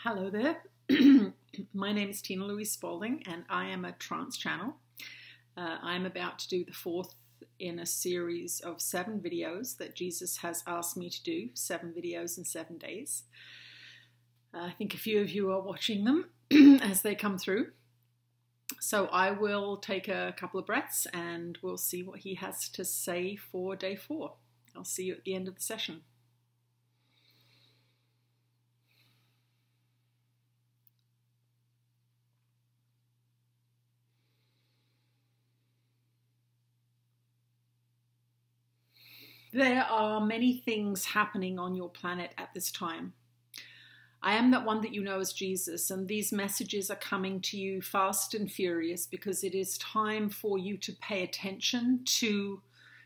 Hello there. My name is Tina Louise Spalding and I am a trance channel. I'm about to do the fourth in a series of 7 videos that Jesus has asked me to do, 7 videos in 7 days. I think a few of you are watching them as they come through. So I will take a couple of breaths and we'll see what he has to say for day 4. I'll see you at the end of the session. There are many things happening on your planet at this time. I am that one that you know as Jesus, and these messages are coming to you fast and furious because it is time for you to pay attention to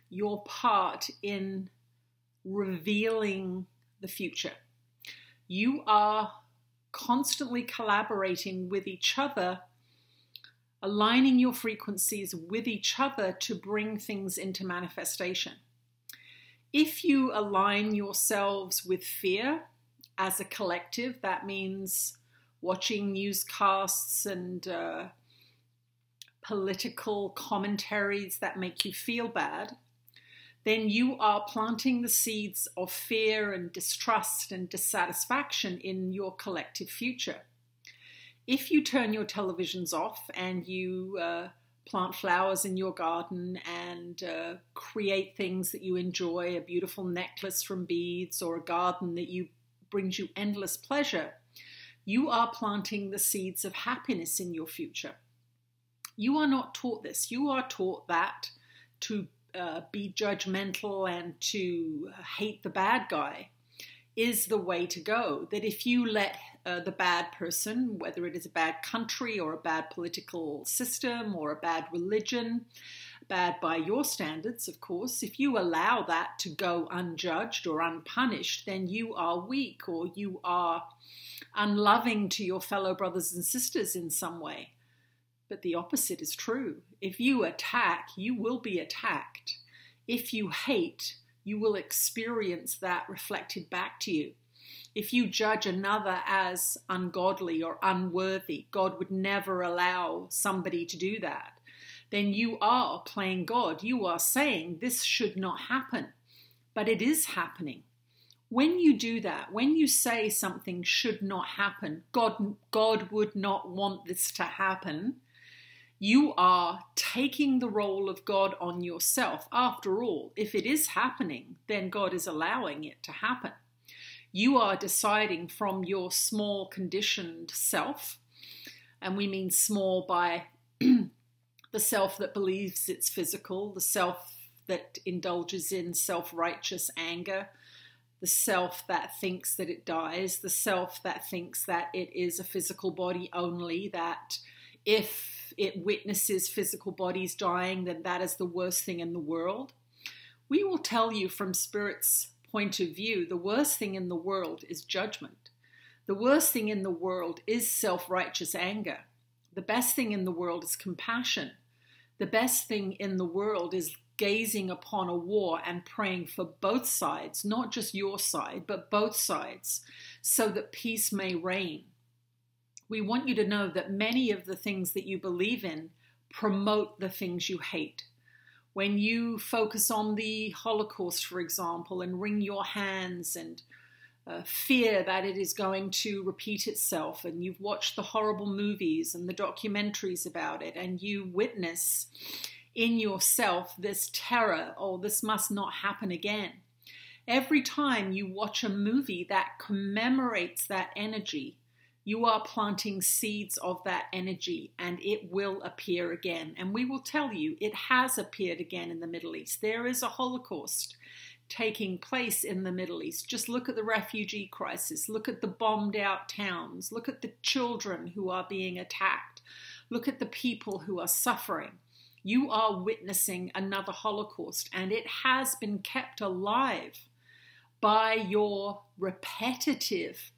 your part in revealing the future. You are constantly collaborating with each other, aligning your frequencies with each other to bring things into manifestation. If you align yourselves with fear as a collective, that means watching newscasts and political commentaries that make you feel bad, then you are planting the seeds of fear and distrust and dissatisfaction in your collective future. If you turn your televisions off and you plant flowers in your garden and create things that you enjoy, a beautiful necklace from beads or a garden that brings you endless pleasure, you are planting the seeds of happiness in your future. You are not taught this. You are taught that to be judgmental and to hate the bad guy is the way to go. That if you let the bad person, whether it is a bad country or a bad political system or a bad religion, bad by your standards, of course, if you allow that to go unjudged or unpunished, then you are weak or you are unloving to your fellow brothers and sisters in some way. But the opposite is true. If you attack, you will be attacked. If you hate, you will experience that reflected back to you. If you judge another as ungodly or unworthy, God would never allow somebody to do that. Then you are playing God. You are saying this should not happen, but it is happening. When you do that, when you say something should not happen, God would not want this to happen, you are taking the role of God on yourself. After all, if it is happening, then God is allowing it to happen. You are deciding from your small conditioned self, and we mean small by the self that believes it's physical, the self that indulges in self-righteous anger, the self that thinks that it dies, the self that thinks that it is a physical body only, that if it witnesses physical bodies dying, then that is the worst thing in the world. We will tell you from Spirit's point of view, the worst thing in the world is judgment. The worst thing in the world is self-righteous anger. The best thing in the world is compassion. The best thing in the world is gazing upon a war and praying for both sides, not just your side, but both sides, so that peace may reign. We want you to know that many of the things that you believe in promote the things you hate. When you focus on the Holocaust, for example, and wring your hands and fear that it is going to repeat itself, and you've watched the horrible movies and the documentaries about it, and you witness in yourself this terror, oh, this must not happen again. Every time you watch a movie that commemorates that energy, you are planting seeds of that energy and it will appear again. And we will tell you it has appeared again in the Middle East. There is a Holocaust taking place in the Middle East. Just look at the refugee crisis. Look at the bombed out towns. Look at the children who are being attacked. Look at the people who are suffering. You are witnessing another Holocaust, and it has been kept alive by your repetitive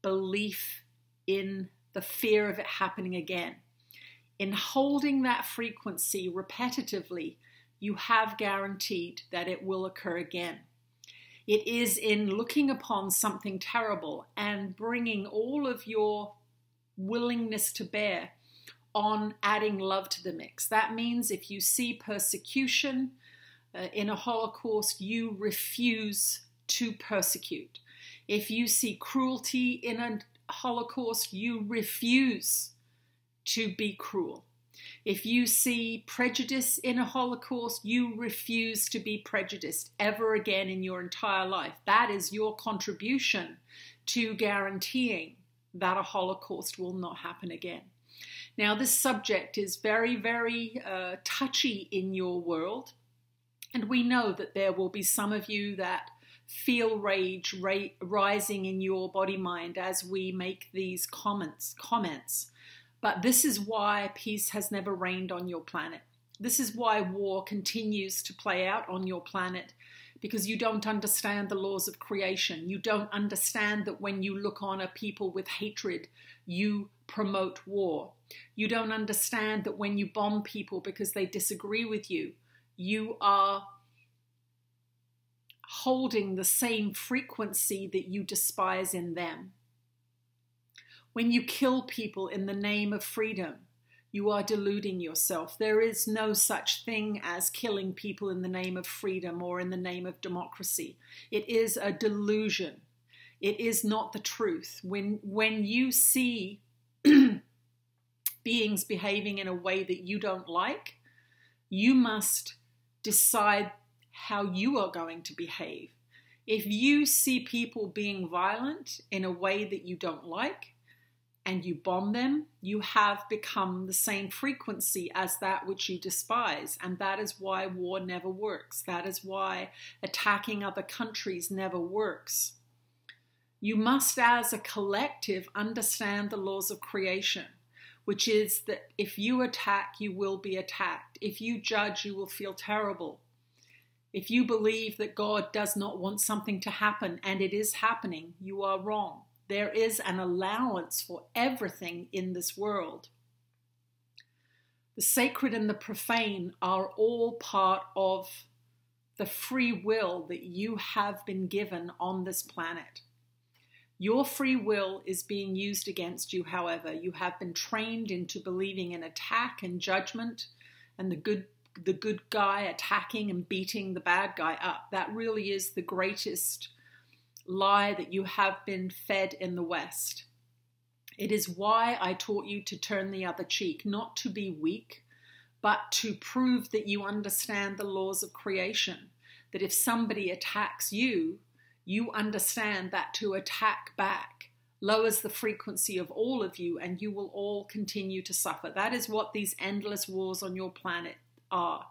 belief in the fear of it happening again. In holding that frequency repetitively, you have guaranteed that it will occur again. It is in looking upon something terrible and bringing all of your willingness to bear on adding love to the mix. That means if you see persecution in a Holocaust, you refuse to persecute. If you see cruelty in a Holocaust, you refuse to be cruel. If you see prejudice in a Holocaust, you refuse to be prejudiced ever again in your entire life. That is your contribution to guaranteeing that a Holocaust will not happen again. Now, this subject is very, very touchy in your world. And we know that there will be some of you that feel rage rising in your body-mind as we make these comments. But this is why peace has never reigned on your planet. This is why war continues to play out on your planet, because you don't understand the laws of creation. You don't understand that when you look on a people with hatred, you promote war. You don't understand that when you bomb people because they disagree with you, you are holding the same frequency that you despise in them. When you kill people in the name of freedom, you are deluding yourself. There is no such thing as killing people in the name of freedom or in the name of democracy. It is a delusion. It is not the truth. When you see beings behaving in a way that you don't like, you must decide how you are going to behave. If you see people being violent in a way that you don't like, and you bomb them, you have become the same frequency as that which you despise. And that is why war never works. That is why attacking other countries never works. You must, as a collective, understand the laws of creation, which is that if you attack, you will be attacked. If you judge, you will feel terrible. If you believe that God does not want something to happen and it is happening, you are wrong. There is an allowance for everything in this world. The sacred and the profane are all part of the free will that you have been given on this planet. Your free will is being used against you, however. You have been trained into believing in attack and judgment and the good guy attacking and beating the bad guy up. That really is the greatest lie that you have been fed in the West. It is why I taught you to turn the other cheek, not to be weak, but to prove that you understand the laws of creation. That if somebody attacks you, you understand that to attack back lowers the frequency of all of you and you will all continue to suffer. That is what these endless wars on your planet are.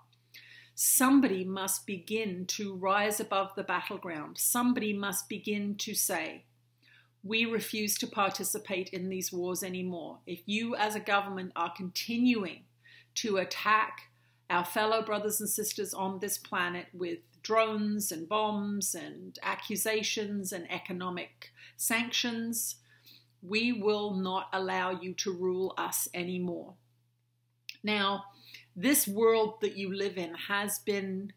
Somebody must begin to rise above the battleground. Somebody must begin to say, we refuse to participate in these wars anymore. If you as a government are continuing to attack our fellow brothers and sisters on this planet with drones and bombs and accusations and economic sanctions, we will not allow you to rule us anymore. Now, this world that you live in has been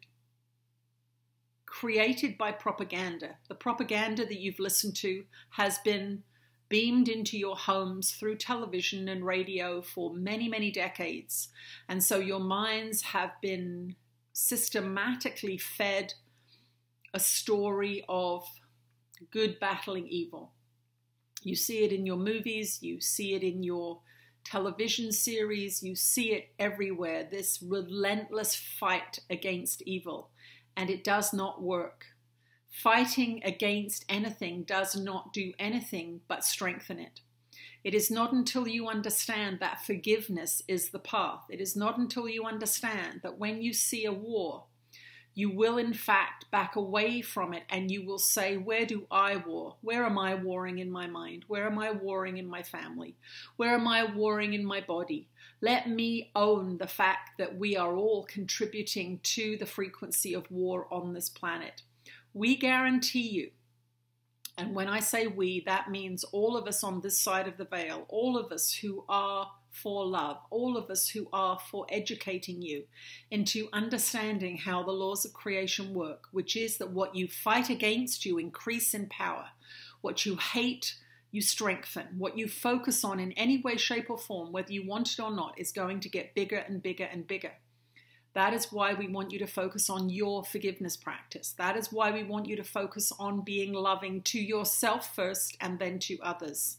created by propaganda. The propaganda that you've listened to has been beamed into your homes through television and radio for many, many decades. And so your minds have been systematically fed a story of good battling evil. You see it in your movies, you see it in your television series, you see it everywhere, this relentless fight against evil, and it does not work. Fighting against anything does not do anything but strengthen it. It is not until you understand that forgiveness is the path. It is not until you understand that when you see a war, you will in fact back away from it and you will say, where do I war? Where am I warring in my mind? Where am I warring in my family? Where am I warring in my body? Let me own the fact that we are all contributing to the frequency of war on this planet. We guarantee you And when I say we, that means all of us on this side of the veil, all of us who are for love, all of us who are for educating you into understanding how the laws of creation work, which is that what you fight against, you increase in power. What you hate, you strengthen. What you focus on in any way, shape, or form, whether you want it or not, is going to get bigger and bigger and bigger. That is why we want you to focus on your forgiveness practice. That is why we want you to focus on being loving to yourself first and then to others.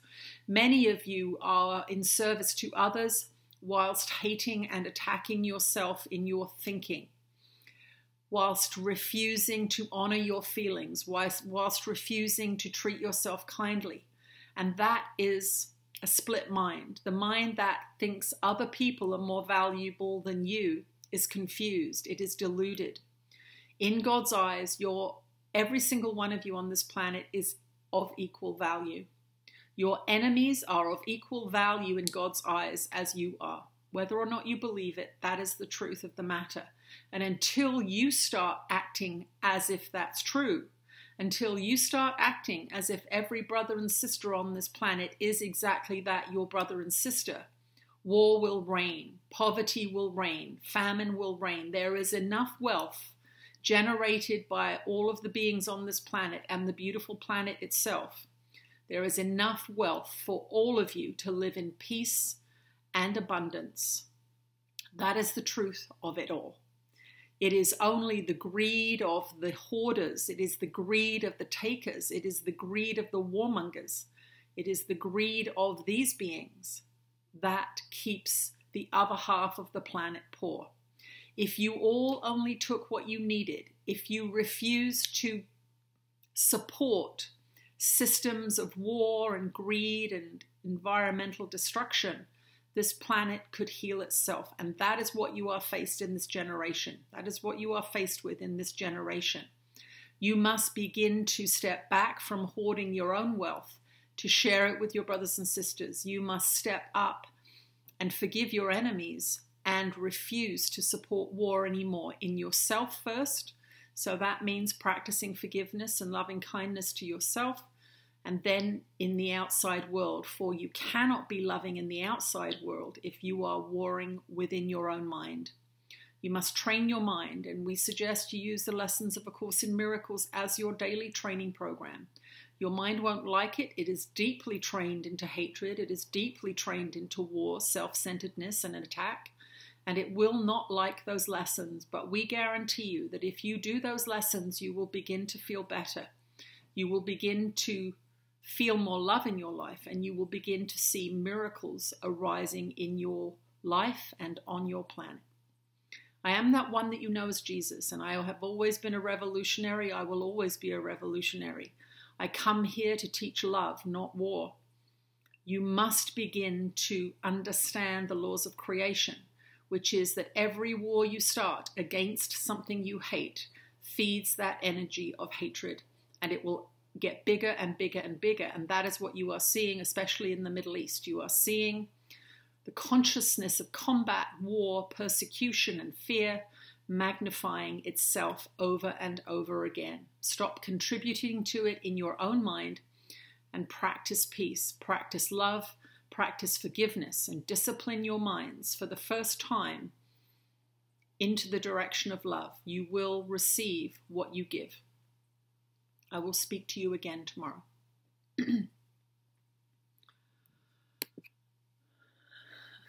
Many of you are in service to others whilst hating and attacking yourself in your thinking, whilst refusing to honor your feelings, whilst refusing to treat yourself kindly. And that is a split mind. The mind that thinks other people are more valuable than you is confused. It is deluded. In God's eyes, every single one of you on this planet is of equal value. Your enemies are of equal value in God's eyes as you are. Whether or not you believe it, that is the truth of the matter. And until you start acting as if that's true, until you start acting as if every brother and sister on this planet is exactly that, your brother and sister, war will reign, poverty will reign, famine will reign. There is enough wealth generated by all of the beings on this planet and the beautiful planet itself. There is enough wealth for all of you to live in peace and abundance. That is the truth of it all. It is only the greed of the hoarders. It is the greed of the takers. It is the greed of the warmongers. It is the greed of these beings that keeps the other half of the planet poor. If you all only took what you needed, if you refused to support systems of war and greed and environmental destruction, this planet could heal itself. And that is what you are faced in this generation. That is what you are faced with in this generation. You must begin to step back from hoarding your own wealth to share it with your brothers and sisters. You must step up and forgive your enemies and refuse to support war anymore in yourself first. So that means practicing forgiveness and loving kindness to yourself, and then in the outside world. For you cannot be loving in the outside world if you are warring within your own mind. You must train your mind, and we suggest you use the lessons of A Course in Miracles as your daily training program. Your mind won't like it. It is deeply trained into hatred. It is deeply trained into war, self-centeredness, and an attack. And it will not like those lessons. But we guarantee you that if you do those lessons, you will begin to feel better. You will begin to feel more love in your life, and you will begin to see miracles arising in your life and on your planet. I am that one that you know as Jesus, and I have always been a revolutionary. I will always be a revolutionary. I come here to teach love, not war. You must begin to understand the laws of creation, which is that every war you start against something you hate feeds that energy of hatred, and it will get bigger and bigger and bigger. And that is what you are seeing, especially in the Middle East. You are seeing the consciousness of combat, war, persecution, and fear magnifying itself over and over again. Stop contributing to it in your own mind and practice peace, practice love, practice forgiveness, and discipline your minds for the first time into the direction of love. You will receive what you give. I will speak to you again tomorrow.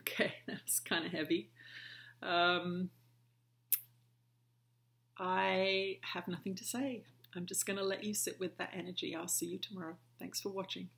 Okay, that was kind of heavy. I have nothing to say. I'm just going to let you sit with that energy. I'll see you tomorrow. Thanks for watching.